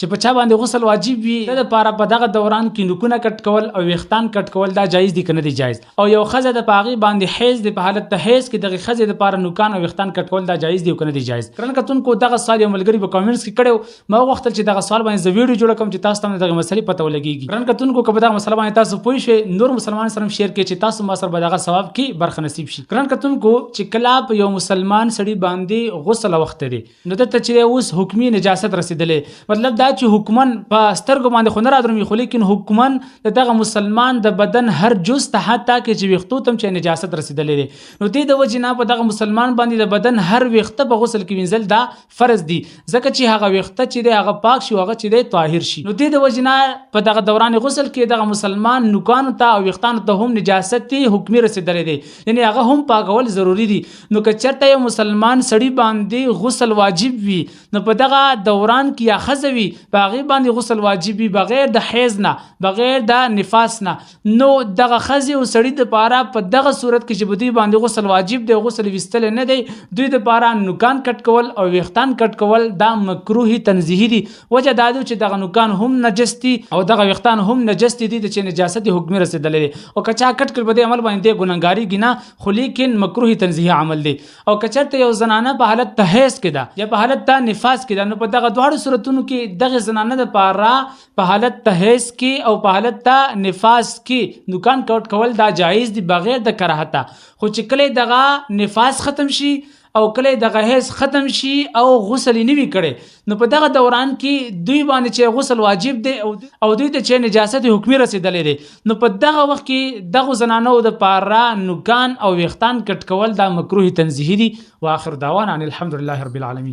چې په چا باندې غسل واجب وي د لپاره په دغه دوران کې نوکونه کټ کول او ویښتان کټ کول دا جایز دي کنه دي جایز او یو خزه د پاغي باندې حیز د په حالت ته حیز کې دغه خزه د لپاره نوکان او ویښتان کټ کول دا جایز دي کنه دي جایز کرن کتونکو دغه سوال یو ملګری په کامنټس کې کړو ما وختل چې دغه سوال باندې ویډیو جوړ کوم چې تاسو ته دغه مسلې پته ولګيږي کرن کتونکو کبه دغه مسله باندې تاسو پوه شئ نور مسلمان سره شیر کړئ چې تاسو ما سره به دغه ثواب کې برخه نصیب شي کرن کتونکو چې کله په یو مسلمان سړي باندې غسل وخت دی نو ته چې اوس حکمی نجاست رسیدلې مطلب دا چې حکمن په سترګو باندې خو نه راځي خو لیکن حکمن دغه مسلمان د بدن هر جز ته حتی کې چې ویښتو تم چې نجاست رسیدلې نو دې د وجې نه په دغه مسلمان باندې د بدن هر ویښته په غسل کې وینځل دا فرض دي ځکه چې هغه ویښته چې دی هغه پاک شي هغه چې دی طاهر شي نو دې د وجې نه په دغه دوران غسل کې دغه مسلمان نوکانو ته او ویښتانو ته هم نجاست حکمي رسیدلې دی یعنی هغه هم پاکول ضروری دي نو که چېرته یو مسلمان سړي باندې غسل واجب وي نو په دغه دوران کې یا ښځه وي په هغې باندې غسل واجب وي بغیر د حیض نه بغیر د نفاس نه نو دغه ښځې او سړي دپاره په دغه صورت کې چې په دوی باندې غسل واجب دی غسل ویستلی نه دی دوی دپاره نوکان کټ کول او ویښتان کټ کول دا مکروه تنزیهي دي وجه دا ده چې دغه نوکان هم نجس دي او دغه ویښتان هم نجس دي چې نجاست حکمي رسېدلی دی او که چا کټ کړ په دې عمل باندې دی ګنهګارېږي نه خو لیکن مکروه تنزیهي عمل دی او که چېرته یو زنانه په حالت ته حیض کې ده یا په حالت ته نفاس کې ده نو په دغه دواړو صورتونو کې دغه زنانه دپاره په حالت ته حیض کې او په حالت ته نفاس کې نوکان کټ کول دا جایز دي بغیر د کراهته خو چې کله دغه نفاس ختم شي او کله دغه حیض ختم شي او غسل نه وي کړي نو په دغه دوران کې دوی باندې چې غسل واجب دی او دوی ته چې نجاست حکمي رسېدلی دی نو په دغه وخت کې دغه زنانو دپاره نوکان او ویښتان کټ کول دا مکروه تنزیهي دي واخر دعوانا ان الحمد لله رب العالمین